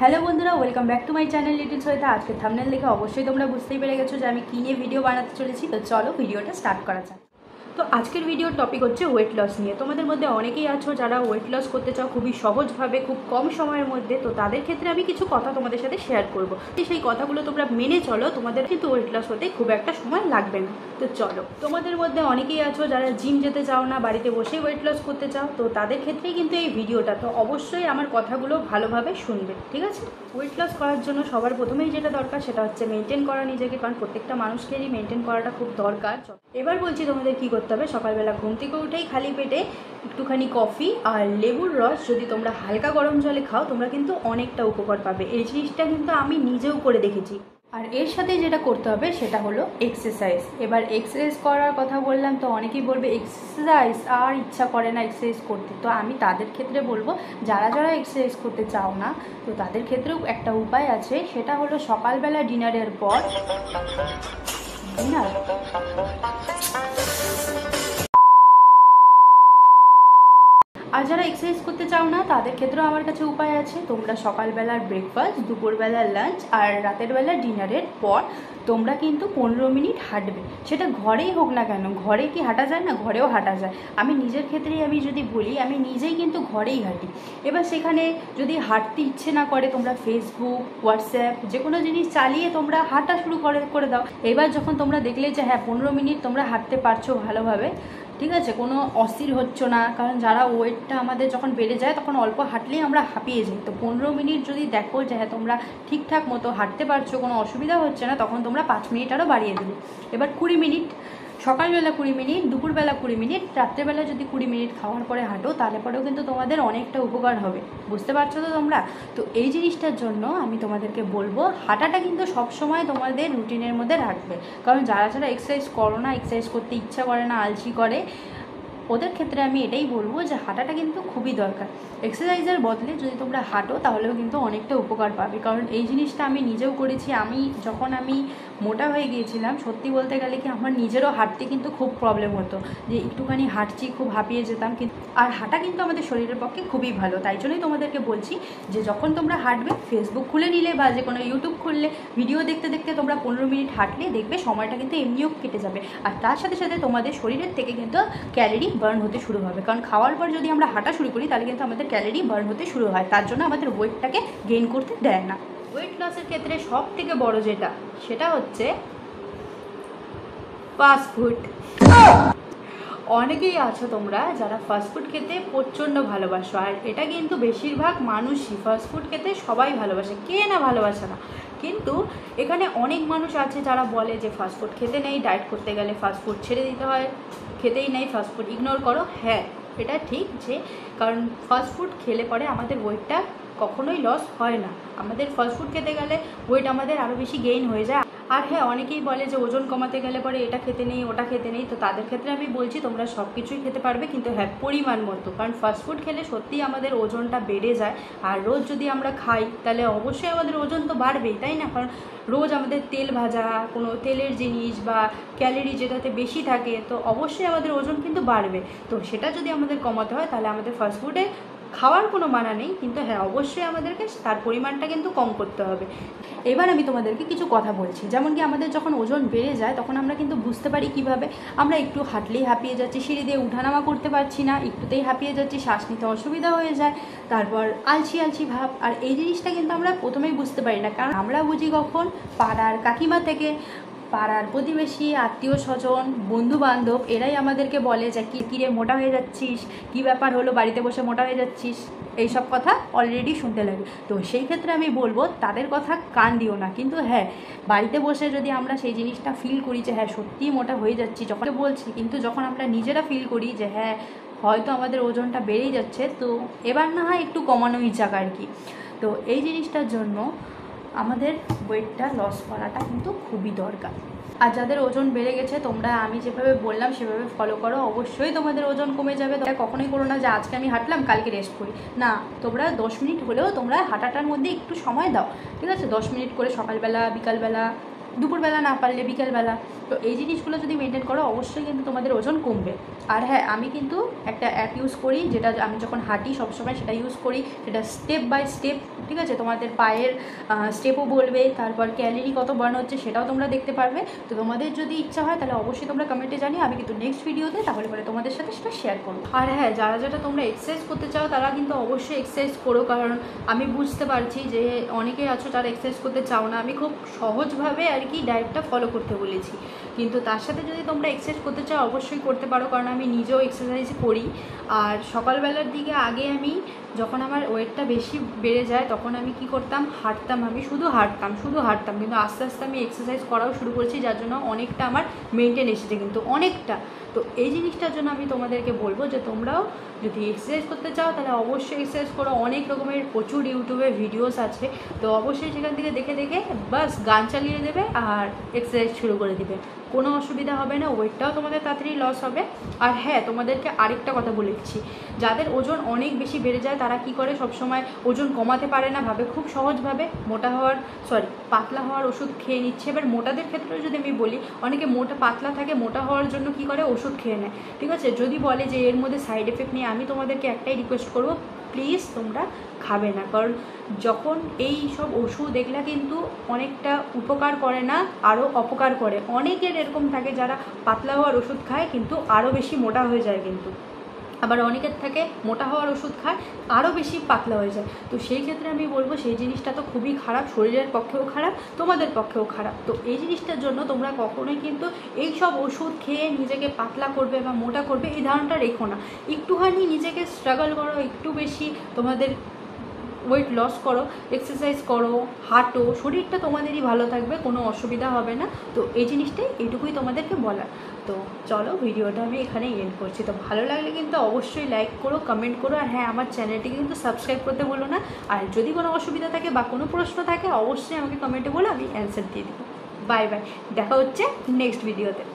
Hello বন্ধুরা, welcome back to my channel little Sarita. আজকে thumbnail দেখে অবশ্যই তোমরা বুঝতেই পেরে গেছো যে আমি কী নিয়ে ভিডিও বানাতে চলেছি। তো চলো ভিডিওটা স্টার্ট করা যাক। তো আজকের ভিডিওর টপিক হচ্ছে ওয়েট লস নিয়ে। তোমাদের মধ্যে অনেকেই আছো যারা ওয়েট লস করতে চাও খুবই সহজভাবে, খুব কম সময়ের মধ্যে। তো তাদের ক্ষেত্রে আমি কিছু কথা তোমাদের সাথে শেয়ার করব। সেই কথাগুলো তোমরা মেনে চলো, তোমাদের কিন্তু ওয়েট লস হতে খুব একটা সময় লাগবে না। তো চলো, তোমাদের মধ্যে অনেকেই আছো যারা জিম যেতে চাও না, বাড়িতে বসেই ওয়েট লস করতে চাও। তো তাদের ক্ষেত্রেই কিন্তু এই ভিডিওটা। তো অবশ্যই আমার কথাগুলো ভালোভাবে শুনবে, ঠিক আছে? ওয়েট লস করার জন্য সবার প্রথমেই যেটা দরকার সেটা হচ্ছে মেনটেন করা নিজেকে, কারণ প্রত্যেকটা মানুষকেরই মেনটেন করাটা খুব দরকার। এবার বলছি তোমাদের কী করতে হবে। সকালবেলা ঘুম থেকে উঠেই খালি পেটে একটুখানি কফি আর লেবুর রস যদি তোমরা হালকা গরম জলে খাও, তোমরা কিন্তু অনেকটা উপকার পাবে। এই জিনিসটা কিন্তু আমি নিজেও করে দেখেছি। আর এর সাথে যেটা করতে হবে সেটা হলো এক্সারসাইজ। এবার এক্সারসাইজ করার কথা বললাম, তো অনেকেই বলবে এক্সারসাইজ আর ইচ্ছা করে না এক্সারসাইজ করতে। তো আমি তাদের ক্ষেত্রে বলবো, যারা যারা এক্সারসাইজ করতে চাও না, তো তাদের ক্ষেত্রেও একটা উপায় আছে। সেটা হলো সকালবেলা ডিনারের পর ডিনার আর যারা এক্সারসাইজ করতে চাও না তাদের ক্ষেত্রেও আমার কাছে উপায় আছে। তোমরা সকালবেলার ব্রেকফাস্ট, দুপুরবেলার লাঞ্চ আর রাতের বেলা ডিনারের পর তোমরা কিন্তু 15 মিনিট হাঁটবে। সেটা ঘরেই হোক না কেন, ঘরে কি হাঁটা যায় না? ঘরেও হাঁটা যায়। আমি নিজের ক্ষেত্রেই আমি যদি বলি, আমি নিজেই কিন্তু ঘরেই হাঁটি। এবার সেখানে যদি হাঁটতে ইচ্ছে না করে, তোমরা ফেসবুক, হোয়াটসঅ্যাপ যে কোনো জিনিস চালিয়ে তোমরা হাঁটা শুরু করে দাও। এবার যখন তোমরা দেখলে যে হ্যাঁ 15 মিনিট তোমরা হাঁটতে পারছো ভালোভাবে, ঠিক আছে, কোনো অস্থির হচ্ছ না, কারণ যারা ওয়েটটা আমাদের যখন বেড়ে যায় তখন অল্প হাঁটলেই আমরা হাঁপিয়ে যাই। তো 15 মিনিট যদি দেখো যে হ্যাঁ তোমরা ঠিকঠাক মতো হাঁটতে পারছো, কোনো অসুবিধা হচ্ছে না, তখন তোমরা 5 মিনিট আরও বাড়িয়ে দেবে। এবার 20 মিনিট, সকালবেলা 20 মিনিট, দুপুরবেলা 20 মিনিট, রাত্রেবেলা যদি 20 মিনিট খাওয়ার পরে হাঁটো, তাহলে পরেও কিন্তু তোমাদের অনেকটা উপকার হবে। বুঝতে পারছো তো তোমরা? তো এই জিনিসটার জন্য আমি তোমাদেরকে বলবো, হাঁটাটা কিন্তু সবসময় তোমাদের রুটিনের মধ্যে রাখবে। কারণ যারা যারা এক্সারসাইজ করো না, এক্সারসাইজ করতে ইচ্ছা করে না, আলসি করে, ওদের ক্ষেত্রে আমি এটাই বলবো যে হাঁটাটা কিন্তু খুবই দরকার। এক্সারসাইজের বদলে যদি তোমরা হাঁটো তাহলেও কিন্তু অনেকটা উপকার পাবে। কারণ এই জিনিসটা আমি নিজেও করেছি। যখন আমি মোটা হয়ে গিয়েছিলাম, সত্যি বলতে গেলে কি আমার নিজেরও হাঁটতে কিন্তু খুব প্রবলেম হতো, যে একটুখানি হাঁটছি খুব হাঁপিয়ে যেতাম। কিন্তু আর হাঁটা কিন্তু আমাদের শরীরের পক্ষে খুবই ভালো। তাই জন্যই তোমাদেরকে বলছি যে যখন তোমরা হাঁটবে, ফেসবুক খুলে নিলে বা যে কোনো ইউটিউব খুললে ভিডিও দেখতে দেখতে তোমরা 15 মিনিট হাঁটলে দেখবে সময়টা কিন্তু এমনিও কেটে যাবে। আর তার সাথে সাথে তোমাদের শরীরের থেকে কিন্তু ক্যালোরি বার্ন হতে শুরু হবে। কারণ খাওয়ার পর যদি আমরা হাঁটা শুরু করি তাহলে কিন্তু আমাদের ক্যালোরি বার্ন হতে শুরু হয়। তার জন্য আমাদের ওয়েটটাকে গেইন করতে দেয় না। ওয়েট লসের ক্ষেত্রে সব থেকে বড় যেটা, সেটা হচ্ছে ফাস্টফুড। অনেকেই আছো তোমরা যারা ফাস্টফুড খেতে প্রচণ্ড ভালোবাসো। আর এটা কিন্তু বেশিরভাগ মানুষই ফাস্টফুড খেতে সবাই ভালোবাসে, কে না ভালোবাসে না। কিন্তু এখানে অনেক মানুষ আছে যারা বলে যে ফাস্টফুড খেতে নেই, ডায়েট করতে গেলে ফাস্টফুড ছেড়ে দিতে হয়, খেতেই নেই, ফাস্টফুড ইগনোর করো। হ্যাঁ, এটা ঠিক, যে কারণ ফাস্টফুড খেলে পরে আমাদের ওয়েটটা কখনোই লস হয় না। আমাদের ফাস্টফুড খেতে গেলে ওয়েট আমাদের আরও বেশি গেইন হয়ে যায়। আর হ্যাঁ, অনেকেই বলে যে ওজন কমাতে গেলে পরে এটা খেতে নেই, ওটা খেতে নেই। তো তাদের ক্ষেত্রে আমি বলছি তোমরা সব কিছুই খেতে পারবে, কিন্তু হ্যাঁ পরিমাণ মতো। কারণ ফাস্টফুড খেলে সত্যিই আমাদের ওজনটা বেড়ে যায়। আর রোজ যদি আমরা খাই তাহলে অবশ্যই আমাদের ওজন তো বাড়বেই, তাই না? কারণ রোজ আমাদের তেল ভাজা, কোনো তেলের জিনিস বা ক্যালোরি যেটাতে বেশি থাকে, তো অবশ্যই আমাদের ওজন কিন্তু বাড়বে। তো সেটা যদি আমাদের কমাতে হয় তাহলে আমাদের ফাস্টফুডে খাওয়ার কোনো মানা নেই, কিন্তু হ্যাঁ অবশ্যই আমাদেরকে তার পরিমাণটা কিন্তু কম করতে হবে। এবার আমি তোমাদেরকে কিছু কথা বলছি। যেমন কি আমাদের যখন ওজন বেড়ে যায় তখন আমরা কিন্তু বুঝতে পারি কিভাবে। আমরা একটু হাঁটলেই হাঁপিয়ে যাচ্ছি, সিঁড়ি দিয়ে উঠানামা করতে পারছি না, একটুতেই হাঁপিয়ে যাচ্ছি, শ্বাস নিতে অসুবিধা হয়ে যায়, তারপর আলসি আলসি ভাব। আর এই জিনিসটা কিন্তু আমরা প্রথমেই বুঝতে পারি না, কারণ আমরা বুঝি কখন পাড়ার কাকিমা থেকে, পাড়ার প্রতিবেশী, আত্মীয় স্বজন, বন্ধু বান্ধব, এরাই আমাদেরকে বলে যে কিরে মোটা হয়ে যাচ্ছিস, কি ব্যাপার হলো বাড়িতে বসে মোটা হয়ে যাচ্ছিস, এইসব কথা অলরেডি শুনতে লাগে। তো সেই ক্ষেত্রে আমি বলবো তাদের কথা কান দিও না। কিন্তু হ্যাঁ, বাড়িতে বসে যদি আমরা সেই জিনিসটা ফিল করি যে হ্যাঁ সত্যিই মোটা হয়ে যাচ্ছি, যখন বলছি, কিন্তু যখন আমরা নিজেরা ফিল করি যে হ্যাঁ হয়তো আমাদের ওজনটা বেড়েই যাচ্ছে, তো এবার না হয় একটু কমানোই যাক আর কি। তো এই জিনিসটার জন্য আমাদের ওয়েটটা লস করাটা কিন্তু খুবই দরকার। আর যাদের ওজন বেড়ে গেছে, তোমরা আমি যেভাবে বললাম সেভাবে ফলো করো, অবশ্যই তোমাদের ওজন কমে যাবে। তোমরা কখনোই করো না যে আজকে আমি হাঁটলাম কালকে রেস্ট করি, না। তোমরা 10 মিনিট হলেও তোমরা হাঁটাটার মধ্যে একটু সময় দাও, ঠিক আছে? 10 মিনিট করে সকালবেলা, বিকালবেলা, দুপুরবেলা না পারলে বিকেলবেলা। তো এই জিনিসগুলো যদি মেনটেন করো অবশ্যই কিন্তু তোমাদের ওজন কমবে। আর হ্যাঁ, আমি কিন্তু একটা অ্যাপ ইউজ করি, যেটা আমি যখন হাঁটি সবসময় সেটা ইউজ করি। সেটা স্টেপ বাই স্টেপ ঠিক আছে, তোমাদের পায়ের স্টেপও বলবে, তারপর ক্যালোরি কত বার্ন হচ্ছে সেটাও তোমরা দেখতে পারবে। তো তোমাদের যদি ইচ্ছা হয় তাহলে অবশ্যই তোমরা কমেন্টে জানিয়ে, আমি কিন্তু নেক্সট ভিডিওতে তাহলে পরে তোমাদের সাথে সেটা শেয়ার করবো। আর হ্যাঁ, যারা তোমরা এক্সারসাইজ করতে চাও তারা কিন্তু অবশ্যই এক্সারসাইজ করো, কারণ আমি বুঝতে পারছি যে অনেকে আছো যারা এক্সারসাইজ করতে চাও না। আমি খুব সহজভাবে আর কি ডায়েটটা ফলো করতে বলেছি, কিন্তু তার সাথে যদি তোমরা এক্সারসাইজ করতে চাও অবশ্যই করতে পারো, কারণ আমি নিজেও এক্সারসাইজ করি। আর সকালবেলার দিকে আগে আমি যখন আমার ওয়েটটা বেশি বেড়ে যায় তখন আমি কি করতাম, হাঁটতাম, আমি শুধু হাঁটতাম, কিন্তু আস্তে আস্তে আমি এক্সারসাইজ করাও শুরু করেছি, যার জন্য অনেকটা আমার মেনটেন এসেছে, কিন্তু অনেকটা। তো এই জিনিসটার জন্য আমি তোমাদেরকে বলবো যে তোমরাও যদি এক্সারসাইজ করতে চাও তাহলে অবশ্যই এক্সারসাইজ করো। অনেক রকমের প্রচুর ইউটিউবে ভিডিওস আছে, তো অবশ্যই সেখান থেকে দেখে বাস গান চালিয়ে দেবে আর এক্সারসাইজ শুরু করে দেবে, কোনো অসুবিধা হবে না, ওয়েটটাও তোমাদের তাড়াতাড়ি লস হবে। আর হ্যাঁ, তোমাদেরকে আরেকটা কথা বলে দিচ্ছি, যাদের ওজন অনেক বেশি বেড়ে যায় তারা কি করে, সবসময় ওজন কমাতে পারে না, ভাবে খুব সহজভাবে পাতলা হওয়ার ওষুধ খেয়ে নিচ্ছে। এবার মোটাদের ক্ষেত্রে যদি আমি বলি, অনেকে পাতলা থাকে, মোটা হওয়ার জন্য কি করে, ওষুধ খেয়ে নেয়। ঠিক আছে, যদি বলে যে এর মধ্যে সাইড এফেক্ট নেই, আমি তোমাদেরকে একটাই রিকোয়েস্ট করবো, প্লিজ তোমরা খাবে না, কারণ যখন এই সব ওষুধ এগুলা কিন্তু অনেকটা উপকার করে না, আরও অপকার করে। অনেকের এরকম থাকে যারা পাতলা হওয়ার ওষুধ খায় কিন্তু আরও বেশি মোটা হয়ে যায়, কিন্তু আবার অনেকের থাকে মোটা হওয়ার ওষুধ খায় আরও বেশি পাতলা হয়ে যায়। তো সেই ক্ষেত্রে আমি বলবো সেই জিনিসটা তো খুবই খারাপ, শরীরের পক্ষেও খারাপ, তোমাদের পক্ষেও খারাপ। তো এই জিনিসটার জন্য তোমরা কখনোই কিন্তু এই সব ওষুধ খেয়ে নিজেকে পাতলা করবে বা মোটা করবে এই ধারণাটা রেখো না। একটুখানি নিজেকে স্ট্রাগল করো, একটু বেশি তোমাদের ওয়েট লস করো, এক্সারসাইজ করো, হাঁটো, শরীরটা তোমাদেরই ভালো থাকবে, কোনো অসুবিধা হবে না। তো এই জিনিসটাই এইটুকুই তোমাদেরকে বলার। তো চলো, ভিডিওটা আমি এখানেই এন্ড করছি। তো ভালো লাগলে কিন্তু অবশ্যই লাইক করো, কমেন্ট করো, আর হ্যাঁ, আমার চ্যানেলটিকে কিন্তু সাবস্ক্রাইব করতে বলো না। আর যদি কোনো অসুবিধা থাকে বা কোনো প্রশ্ন থাকে অবশ্যই আমাকে কমেন্টে বলো, আমি অ্যান্সার দিয়ে দেবো। বাই বাই, দেখা হচ্ছে নেক্সট ভিডিওতে।